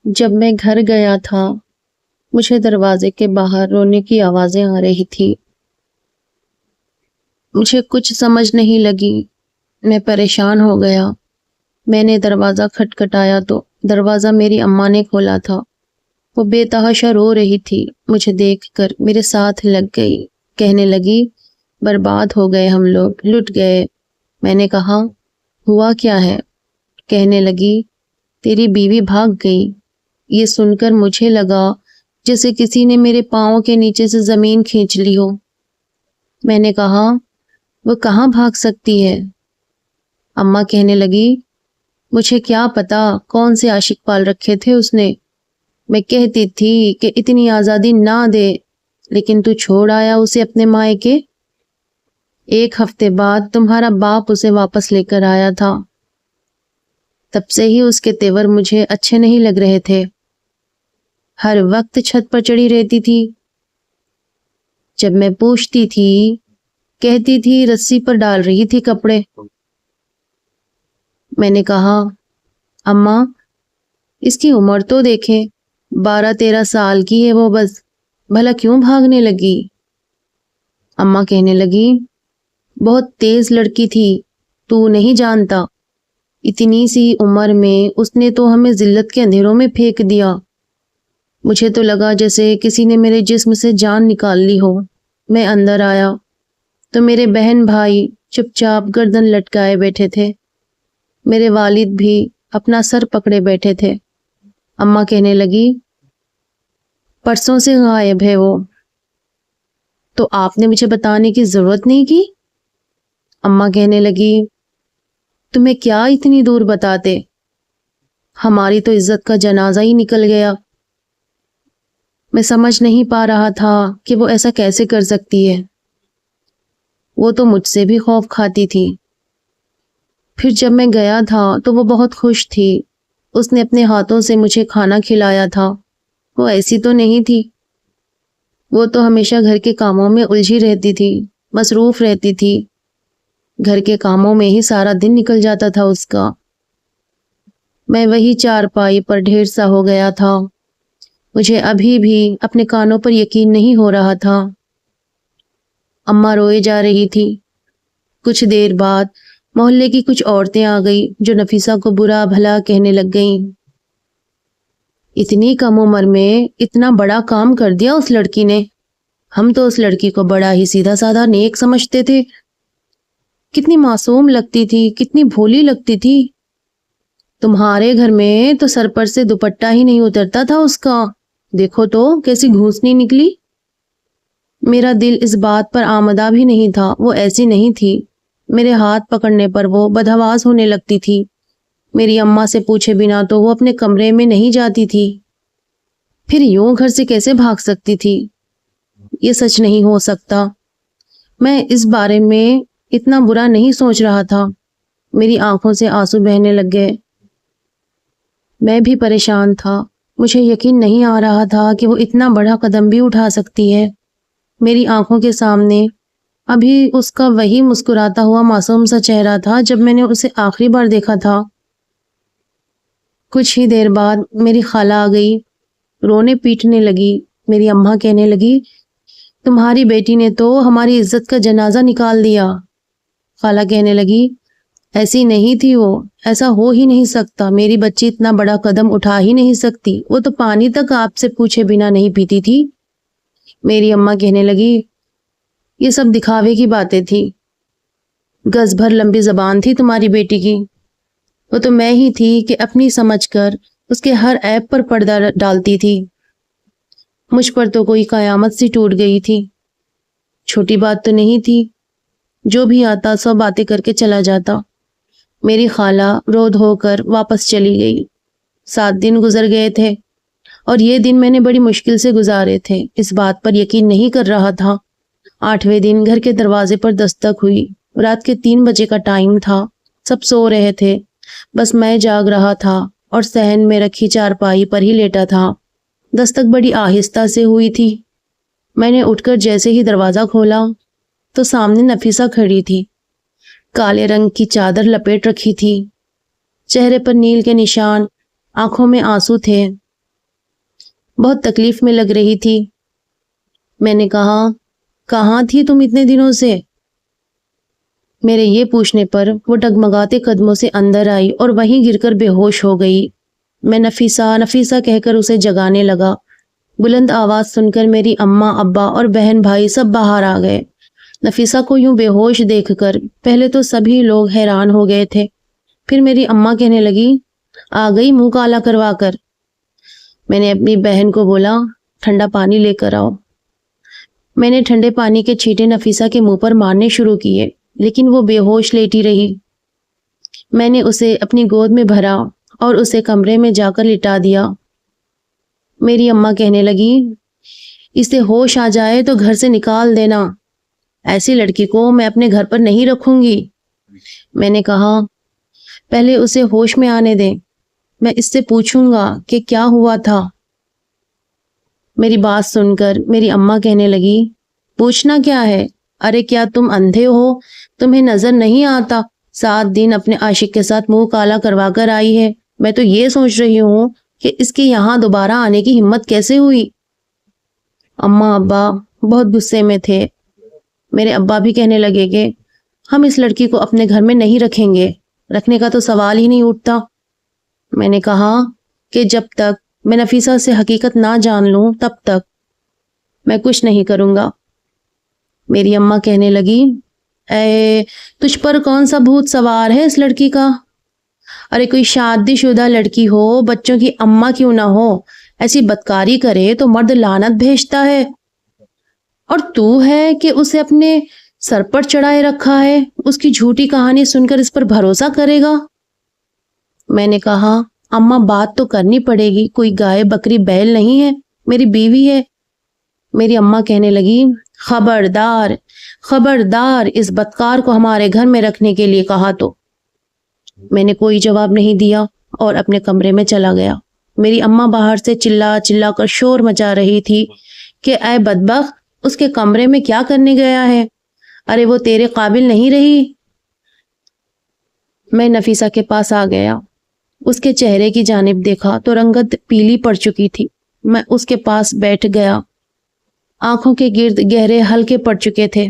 جب میں گھر گیا تھا مجھے دروازے کے باہر رونے کی آوازیں آ رہی تھی۔ مجھے کچھ سمجھ نہیں لگی، میں پریشان ہو گیا۔ میں نے دروازہ کھٹکھٹایا تو دروازہ میری اماں نے کھولا تھا۔ وہ بے تحاشا رو رہی تھی، مجھے دیکھ کر میرے ساتھ لگ گئی، کہنے لگی برباد ہو گئے ہم لوگ، لٹ گئے۔ میں نے کہا ہوا کیا ہے؟ کہنے لگی تیری بیوی بھاگ گئی۔ یہ سن کر مجھے لگا جیسے کسی نے میرے پاؤں کے نیچے سے زمین کھینچ لی ہو۔ میں نے کہا وہ کہاں بھاگ سکتی ہے؟ اماں کہنے لگی مجھے کیا پتا کون سے عاشق پال رکھے تھے اس نے۔ میں کہتی تھی کہ اتنی آزادی نہ دے، لیکن تو چھوڑ آیا اسے اپنے مائکے۔ 1 ہفتے بعد تمہارا باپ اسے واپس لے کر آیا تھا۔ تب سے ہی اس کے تیور مجھے اچھے نہیں لگ رہے تھے۔ ہر وقت چھت پر چڑھی رہتی تھی۔ جب میں پوچھتی تھی کہتی تھی رسی پر ڈال رہی تھی کپڑے۔ میں نے کہا اماں اس کی عمر تو دیکھیں، 12-13 سال کی ہے وہ، بس بھلا کیوں بھاگنے لگی؟ اماں کہنے لگی بہت تیز لڑکی تھی، تو نہیں جانتا، اتنی سی عمر میں اس نے تو ہمیں ذلت کے اندھیروں میں پھینک دیا۔ مجھے تو لگا جیسے کسی نے میرے جسم سے جان نکال لی ہو۔ میں اندر آیا تو میرے بہن بھائی چپ چاپ گردن لٹکائے بیٹھے تھے، میرے والد بھی اپنا سر پکڑے بیٹھے تھے۔ اماں کہنے لگی پرسوں سے غائب ہے وہ، تو آپ نے مجھے بتانے کی ضرورت نہیں کی؟ اماں کہنے لگی تمہیں کیا اتنی دور بتاتے، ہماری تو عزت کا جنازہ ہی نکل گیا۔ میں سمجھ نہیں پا رہا تھا کہ وہ ایسا کیسے کر سکتی ہے۔ وہ تو مجھ سے بھی خوف کھاتی تھی۔ پھر جب میں گیا تھا تو وہ بہت خوش تھی، اس نے اپنے ہاتھوں سے مجھے کھانا کھلایا تھا۔ وہ ایسی تو نہیں تھی، وہ تو ہمیشہ گھر کے کاموں میں الجھی رہتی تھی، مصروف رہتی تھی، گھر کے کاموں میں ہی سارا دن نکل جاتا تھا اس کا۔ میں وہی چارپائی پر ڈھیر سا ہو گیا تھا، مجھے ابھی بھی اپنے کانوں پر یقین نہیں ہو رہا تھا۔ اماں روئے جا رہی تھی۔ کچھ دیر بعد محلے کی کچھ عورتیں آ گئی جو نفیسہ کو برا بھلا کہنے لگ گئیں۔ اتنی کم عمر میں اتنا بڑا کام کر دیا اس لڑکی نے، ہم تو اس لڑکی کو بڑا ہی سیدھا سادھا نیک سمجھتے تھے، کتنی معصوم لگتی تھی، کتنی بھولی لگتی تھی۔ تمہارے گھر میں تو سر پر سے دوپٹہ ہی نہیں اترتا تھا اس کا، دیکھو تو کیسی گھونسنی نکلی۔ میرا دل اس بات پر آمدہ بھی نہیں تھا، وہ ایسی نہیں تھی۔ میرے ہاتھ پکڑنے پر وہ بدحواس ہونے لگتی تھی، میری اماں سے پوچھے بنا تو وہ اپنے کمرے میں نہیں جاتی تھی۔ پھر یوں گھر سے کیسے بھاگ سکتی تھی؟ یہ سچ نہیں ہو سکتا۔ میں اس بارے میں اتنا برا نہیں سوچ رہا تھا۔ میری آنکھوں سے آنسو بہنے لگ گئے۔ میں بھی پریشان تھا، مجھے یقین نہیں آ رہا تھا کہ وہ اتنا بڑا قدم بھی اٹھا سکتی ہے۔ میری آنکھوں کے سامنے ابھی اس کا وہی مسکراتا ہوا معصوم سا چہرہ تھا جب میں نے اسے آخری بار دیکھا تھا۔ کچھ ہی دیر بعد میری خالہ آ گئی، رونے پیٹنے لگی۔ میری اماں کہنے لگی تمہاری بیٹی نے تو ہماری عزت کا جنازہ نکال دیا۔ خالہ کہنے لگی ایسی نہیں تھی وہ، ایسا ہو ہی نہیں سکتا، میری بچی اتنا بڑا قدم اٹھا ہی نہیں سکتی، وہ تو پانی تک آپ سے پوچھے بنا نہیں پیتی تھی۔ میری اماں کہنے لگی یہ سب دکھاوے کی باتیں تھی، گز بھر لمبی زبان تھی تمہاری بیٹی کی، وہ تو میں ہی تھی کہ اپنی سمجھ کر اس کے ہر عیب پر پردہ ڈالتی تھی۔ مجھ پر تو کوئی قیامت سی ٹوٹ گئی تھی، چھوٹی بات تو نہیں تھی، جو بھی آتا سب باتیں کر کے چلا جاتا۔ میری خالہ رو دھو کر واپس چلی گئی۔ 7 دن گزر گئے تھے اور یہ دن میں نے بڑی مشکل سے گزارے تھے، اس بات پر یقین نہیں کر رہا تھا۔ 8ویں دن گھر کے دروازے پر دستک ہوئی، رات کے 3 بجے کا ٹائم تھا، سب سو رہے تھے، بس میں جاگ رہا تھا اور صحن میں رکھی چارپائی پر ہی لیٹا تھا۔ دستک بڑی آہستہ سے ہوئی تھی۔ میں نے اٹھ کر جیسے ہی دروازہ کھولا تو سامنے نفیسہ کھڑی تھی، کالے رنگ کی چادر لپیٹ رکھی تھی، چہرے پر نیل کے نشان، آنکھوں میں آنسو تھے۔ بہت تکلیف میں لگ رہی تھی۔ میں نے کہا کہاں تھی تم اتنے دنوں سے؟ میرے یہ پوچھنے پر وہ ڈگمگاتے قدموں سے اندر آئی اور وہیں گر کر بے ہوش ہو گئی۔ میں نفیسہ نفیسہ کہہ کر اسے جگانے لگا۔ بلند آواز سن کر میری اماں ابا اور بہن بھائی سب باہر آ گئے۔ نفیسہ کو یوں بے ہوش دیکھ کر پہلے تو سبھی لوگ حیران ہو گئے تھے، پھر میری اماں کہنے لگی آ گئی منہ کالا کروا کر۔ میں نے اپنی بہن کو بولا ٹھنڈا پانی لے کر آؤ۔ میں نے ٹھنڈے پانی کے چھینٹے نفیسہ کے منہ پر مارنے شروع کیے، لیکن وہ بے ہوش لیٹی رہی۔ میں نے اسے اپنی گود میں بھرا اور اسے کمرے میں جا کر لٹا دیا۔ میری اماں کہنے لگی اسے ہوش آ جائے تو گھر سے نکال دینا، ایسی لڑکی کو میں اپنے گھر پر نہیں رکھوں گی۔ میں نے کہا پہلے اسے ہوش میں آنے دیں، میں اس سے پوچھوں گا کہ کیا ہوا تھا۔ میری بات سن کر میری اماں کہنے لگی پوچھنا کیا ہے؟ ارے کیا تم اندھے ہو؟ تمہیں نظر نہیں آتا 7 دن اپنے عاشق کے ساتھ منہ کالا کروا کر آئی ہے۔ میں تو یہ سوچ رہی ہوں کہ اس کے یہاں دوبارہ آنے کی ہمت کیسے ہوئی۔ اماں ابا بہت غصے میں تھے۔ میرے ابا بھی کہنے لگے کہ ہم اس لڑکی کو اپنے گھر میں نہیں رکھیں گے، رکھنے کا تو سوال ہی نہیں اٹھتا۔ میں نے کہا کہ جب تک میں نفیسہ سے حقیقت نہ جان لوں تب تک میں کچھ نہیں کروں گا۔ میری اماں کہنے لگی اے تجھ پر کون سا بھوت سوار ہے اس لڑکی کا؟ ارے کوئی شادی شدہ لڑکی ہو، بچوں کی اماں کیوں نہ ہو، ایسی بدکاری کرے تو مرد لعنت بھیجتا ہے، اور تو ہے کہ اسے اپنے سر پر چڑھائے رکھا ہے، اس کی جھوٹی کہانی سن کر اس پر بھروسہ کرے گا۔ میں نے کہا اماں بات تو کرنی پڑے گی، کوئی گائے بکری بیل نہیں ہے، میری بیوی ہے۔ میری اماں کہنے لگی خبردار خبردار، اس بدکار کو ہمارے گھر میں رکھنے کے لیے کہا تو۔ میں نے کوئی جواب نہیں دیا اور اپنے کمرے میں چلا گیا۔ میری اماں باہر سے چلا چلا کر شور مچا رہی تھی کہ اے بدبخت، اس کے کمرے میں کیا کرنے گیا ہے؟ ارے وہ تیرے قابل نہیں رہی۔ میں نفیسہ کے پاس آ گیا، اس کے چہرے کی جانب دیکھا تو رنگت پیلی پڑ چکی تھی۔ میں اس کے پاس بیٹھ گیا، آنکھوں کے گرد گہرے ہلکے پڑ چکے تھے،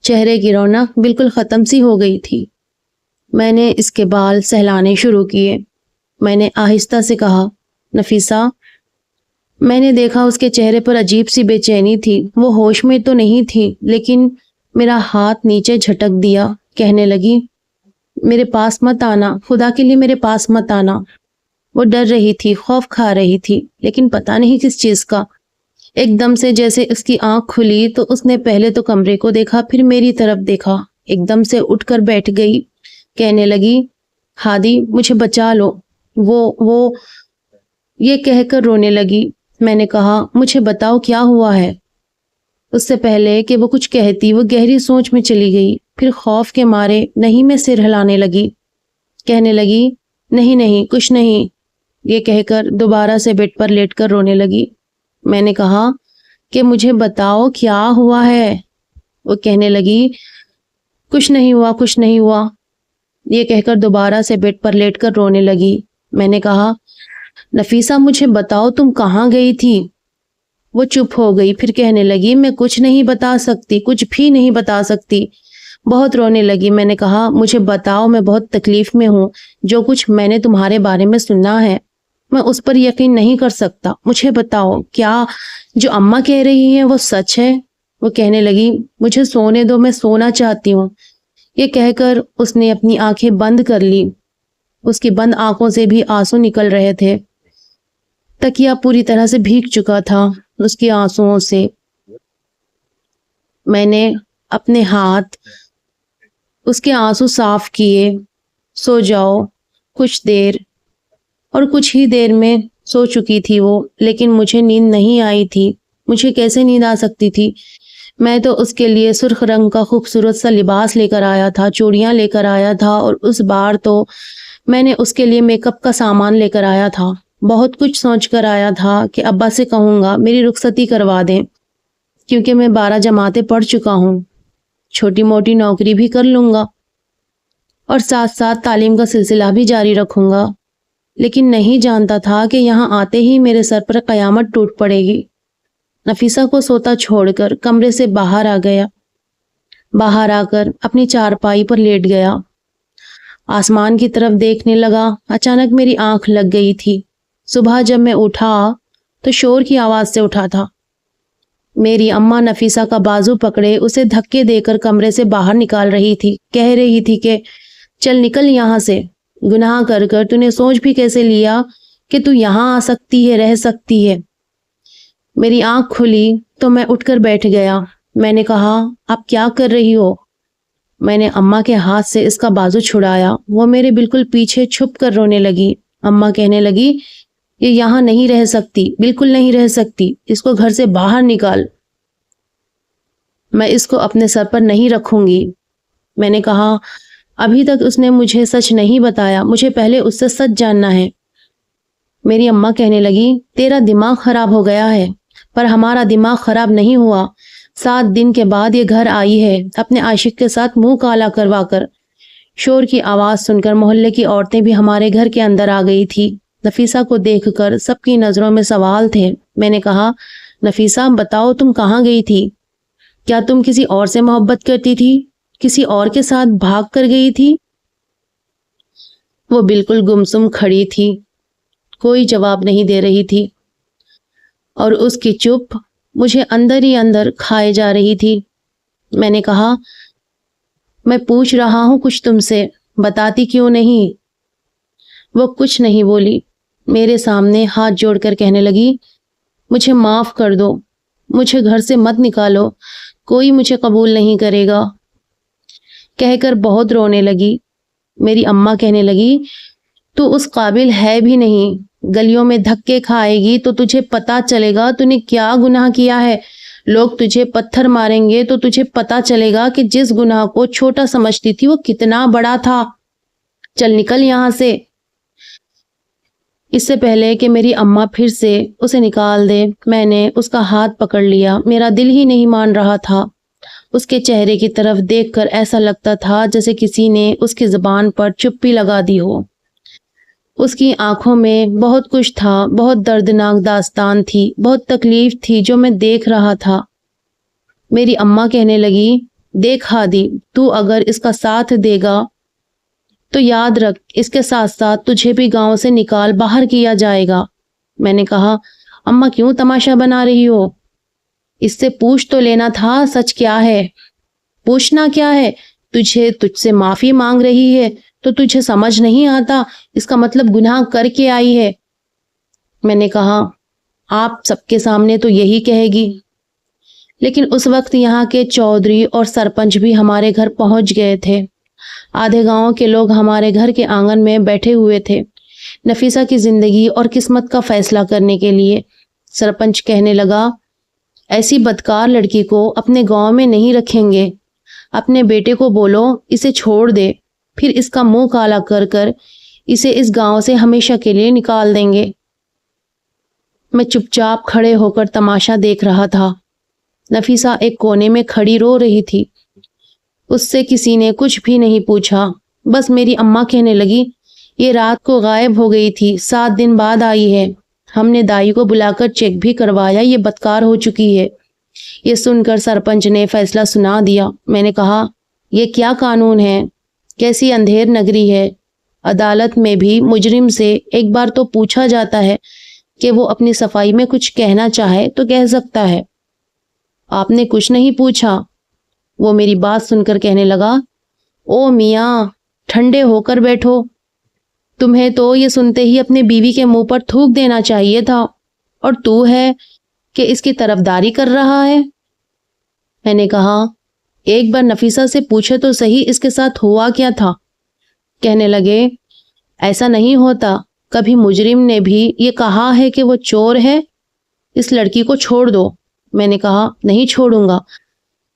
چہرے کی رونق بالکل ختم سی ہو گئی تھی۔ میں نے اس کے بال سہلانے شروع کیے۔ میں نے آہستہ سے کہا نفیسہ، میں نے دیکھا اس کے چہرے پر عجیب سی بے چینی تھی، وہ ہوش میں تو نہیں تھی، لیکن میرا ہاتھ نیچے جھٹک دیا، کہنے لگی میرے پاس مت آنا، خدا کے لیے میرے پاس مت آنا۔ وہ ڈر رہی تھی، خوف کھا رہی تھی، لیکن پتہ نہیں کس چیز کا۔ ایک دم سے جیسے اس کی آنکھ کھلی تو اس نے پہلے تو کمرے کو دیکھا، پھر میری طرف دیکھا، ایک دم سے اٹھ کر بیٹھ گئی، کہنے لگی ہادی مجھے بچا لو، وہ یہ کہہ کر رونے لگی۔ میں نے کہا مجھے بتاؤ کیا ہوا ہے۔ اس سے پہلے کہ وہ کچھ کہتی وہ گہری سوچ میں چلی گئی، پھر خوف کے مارے نہیں میں سر ہلانے لگی، کہنے لگی نہیں نہیں کچھ نہیں، یہ کہہ کر دوبارہ سے بیڈ پر لیٹ کر رونے لگی۔ میں نے کہا کہ مجھے بتاؤ کیا ہوا ہے۔ وہ کہنے لگی کچھ نہیں ہوا کچھ نہیں ہوا، یہ کہہ کر دوبارہ سے بیڈ پر لیٹ کر رونے لگی۔ میں نے کہا نفیسہ مجھے بتاؤ تم کہاں گئی تھی؟ وہ چپ ہو گئی، پھر کہنے لگی میں کچھ نہیں بتا سکتی، کچھ بھی نہیں بتا سکتی، بہت رونے لگی۔ میں نے کہا مجھے بتاؤ، میں بہت تکلیف میں ہوں، جو کچھ میں نے تمہارے بارے میں سنا ہے میں اس پر یقین نہیں کر سکتا، مجھے بتاؤ کیا جو اماں کہہ رہی ہیں وہ سچ ہے؟ وہ کہنے لگی مجھے سونے دو، میں سونا چاہتی ہوں۔ یہ کہہ کر اس نے اپنی آنکھیں بند کر لی، اس کی بند آنکھوں سے بھی آنسو نکل رہے تھے، تکیہ پوری طرح سے بھیگ چکا تھا اس کی آنسوؤں سے۔ میں نے اپنے ہاتھ اس کے آنسو صاف کیے۔ سو جاؤ کچھ دیر، اور کچھ ہی دیر میں سو چکی تھی وہ، لیکن مجھے نیند نہیں آئی تھی۔ مجھے کیسے نیند آ سکتی تھی؟ میں تو اس کے لیے سرخ رنگ کا خوبصورت سا لباس لے کر آیا تھا، چوڑیاں لے کر آیا تھا، اور اس بار تو میں نے اس کے لیے میک اپ کا سامان لے کر آیا تھا، بہت کچھ سوچ کر آیا تھا کہ ابا سے کہوں گا میری رخصتی کروا دیں، کیونکہ میں 12 جماعتیں پڑھ چکا ہوں، چھوٹی موٹی نوکری بھی کر لوں گا اور ساتھ ساتھ تعلیم کا سلسلہ بھی جاری رکھوں گا۔ لیکن نہیں جانتا تھا کہ یہاں آتے ہی میرے سر پر قیامت ٹوٹ پڑے گی۔ نفیسہ کو سوتا چھوڑ کر کمرے سے باہر آ گیا۔ باہر آ کر اپنی چارپائی پر لیٹ گیا۔ آسمان کی طرف دیکھنے لگا۔ اچانک میری آنکھ لگ گئی تھی۔ صبح جب میں اٹھا تو شور کی آواز سے اٹھا تھا۔ میری اماں نفیسہ کا بازو پکڑے اسے دھکے دے کر کمرے سے باہر نکال رہی تھی۔ کہہ رہی تھی کہ چل نکل یہاں سے، گناہ کر کر تو نے سوچ بھی کیسے لیا کہ تو یہاں آ سکتی ہے، رہ سکتی ہے۔ میری آنکھ کھلی تو میں اٹھ کر بیٹھ گیا۔ میں نے کہا آپ کیا کر رہی ہو؟ میں نے اماں کے ہاتھ سے اس کا بازو چھڑایا۔ وہ میرے بالکل پیچھے چھپ کر رونے لگی۔ اماں کہنے لگی یہ یہاں نہیں رہ سکتی، بالکل نہیں رہ سکتی، اس کو گھر سے باہر نکال۔ میں اس کو اپنے سر پر نہیں رکھوں گی۔ میں نے کہا ابھی تک اس نے مجھے سچ نہیں بتایا، مجھے پہلے اس سے سچ جاننا ہے۔ میری اماں کہنے لگی تیرا دماغ خراب ہو گیا ہے، پر ہمارا دماغ خراب نہیں ہوا۔ 7 دن کے بعد یہ گھر آئی ہے اپنے عاشق کے ساتھ منہ کالا کروا کر۔ شور کی آواز سن کر محلے کی عورتیں بھی ہمارے گھر کے اندر آ گئی تھی۔ نفیسہ کو دیکھ کر سب کی نظروں میں سوال تھے۔ میں نے کہا نفیسہ بتاؤ تم کہاں گئی تھی؟ کیا تم کسی اور سے محبت کرتی تھی؟ کسی اور کے ساتھ بھاگ کر گئی تھی؟ وہ بالکل گمسم کھڑی تھی، کوئی جواب نہیں دے رہی تھی، اور اس کی چپ مجھے اندر ہی اندر کھائے جا رہی تھی۔ میں نے کہا میں پوچھ رہا ہوں کچھ تم سے، بتاتی کیوں نہیں؟ وہ کچھ نہیں بولی، میرے سامنے ہاتھ جوڑ کر کہنے لگی مجھے معاف کر دو، مجھے گھر سے مت نکالو، کوئی مجھے قبول نہیں کرے گا، کہہ کر بہت رونے لگی۔ میری اماں کہنے لگی تو اس قابل ہے بھی نہیں، گلیوں میں دھکے کھائے گی تو تجھے پتا چلے گا تو نے کیا گناہ کیا ہے، لوگ تجھے پتھر ماریں گے تو تجھے پتا چلے گا کہ جس گناہ کو چھوٹا سمجھتی تھی وہ کتنا بڑا تھا۔ چل نکل یہاں سے۔ اس سے پہلے کہ میری اماں پھر سے اسے نکال دے، میں نے اس کا ہاتھ پکڑ لیا۔ میرا دل ہی نہیں مان رہا تھا۔ اس کے چہرے کی طرف دیکھ کر ایسا لگتا تھا جیسے کسی نے اس کی زبان پر چپی لگا دی ہو۔ اس کی آنکھوں میں بہت کچھ تھا، بہت دردناک داستان تھی، بہت تکلیف تھی جو میں دیکھ رہا تھا۔ میری اماں کہنے لگی دیکھ ہادی، تو اگر اس کا ساتھ دے گا تو یاد رکھ اس کے ساتھ ساتھ تجھے بھی گاؤں سے نکال باہر کیا جائے گا۔ میں نے کہا اماں کیوں تماشا بنا رہی ہو؟ اس سے پوچھ تو لینا تھا سچ کیا ہے۔ پوچھنا کیا ہے؟ تجھ سے معافی مانگ رہی ہے تو تجھے سمجھ نہیں آتا، اس کا مطلب گناہ کر کے آئی ہے۔ میں نے کہا آپ سب کے سامنے تو یہی کہے گی، لیکن اس وقت یہاں کے چودھری اور سرپنچ بھی ہمارے گھر پہنچ گئے تھے۔ آدھے گاؤں کے لوگ ہمارے گھر کے آنگن میں بیٹھے ہوئے تھے نفیسہ کی زندگی اور قسمت کا فیصلہ کرنے کے لیے۔ سرپنچ کہنے لگا ایسی بدکار لڑکی کو اپنے گاؤں میں نہیں رکھیں گے، اپنے بیٹے کو بولو اسے چھوڑ دے، پھر اس کا منہ کالا کر کر اسے اس گاؤں سے ہمیشہ کے لیے نکال دیں گے۔ میں چپ چاپ کھڑے ہو کر تماشا دیکھ رہا تھا۔ نفیسہ ایک کونے میں کھڑی رو رہی تھی۔ اس سے کسی نے کچھ بھی نہیں پوچھا، بس میری اماں کہنے لگی یہ رات کو غائب ہو گئی تھی، 7 دن بعد آئی ہے، ہم نے دائی کو بلا کر چیک بھی کروایا، یہ بدکار ہو چکی ہے۔ یہ سن کر سرپنچ نے فیصلہ سنا دیا۔ میں نے کہا یہ کیا قانون ہے، کیسی اندھیر نگری ہے، عدالت میں بھی مجرم سے ایک بار تو پوچھا جاتا ہے کہ وہ اپنی صفائی میں کچھ کہنا چاہے تو کہہ سکتا ہے، آپ نے کچھ نہیں پوچھا۔ وہ میری بات سن کر کہنے لگا او میاں ٹھنڈے ہو کر بیٹھو، تمہیں تو یہ سنتے ہی اپنے بیوی کے منہ پر تھوک دینا چاہیے تھا، اور تو ہے کہ اس کی طرفداری کر رہا ہے۔ میں نے کہا ایک بار نفیسہ سے پوچھے تو صحیح اس کے ساتھ ہوا کیا تھا۔ کہنے لگے ایسا نہیں ہوتا، کبھی مجرم نے بھی یہ کہا ہے کہ وہ چور ہے، اس لڑکی کو چھوڑ دو۔ میں نے کہا نہیں چھوڑوں گا۔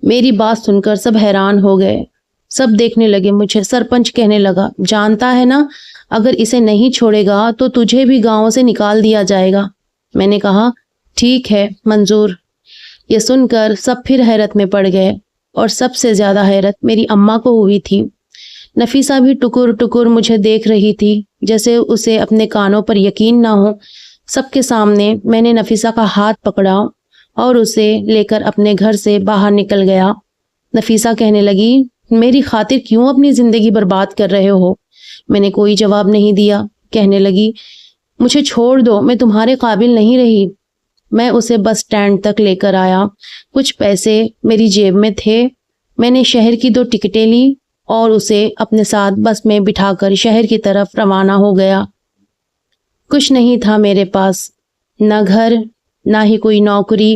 میری بات سن کر سب حیران ہو گئے، سب دیکھنے لگے مجھے۔ سرپنچ کہنے لگا جانتا ہے نا اگر اسے نہیں چھوڑے گا تو تجھے بھی گاؤں سے نکال دیا جائے گا۔ میں نے کہا ٹھیک ہے منظور۔ یہ سن کر سب پھر حیرت میں پڑ گئے، اور سب سے زیادہ حیرت میری اماں کو ہوئی تھی۔ نفیسہ بھی ٹکر ٹکر مجھے دیکھ رہی تھی۔ جیسے اسے اپنے کانوں پر یقین نہ ہو۔ سب کے سامنے میں نے نفیسہ کا ہاتھ پکڑا اور اسے لے کر اپنے گھر سے باہر نکل گیا۔ نفیسہ کہنے لگی، میری خاطر کیوں اپنی زندگی برباد کر رہے ہو؟ میں نے کوئی جواب نہیں دیا۔ کہنے لگی، مجھے چھوڑ دو، میں تمہارے قابل نہیں رہی۔ میں اسے بس اسٹینڈ تک لے کر آیا۔ کچھ پیسے میری جیب میں تھے۔ میں نے شہر کی 2 ٹکٹیں لی اور اسے اپنے ساتھ بس میں بٹھا کر شہر کی طرف روانہ ہو گیا۔ کچھ نہیں تھا میرے پاس، نہ گھر، نہ ہی کوئی نوکری،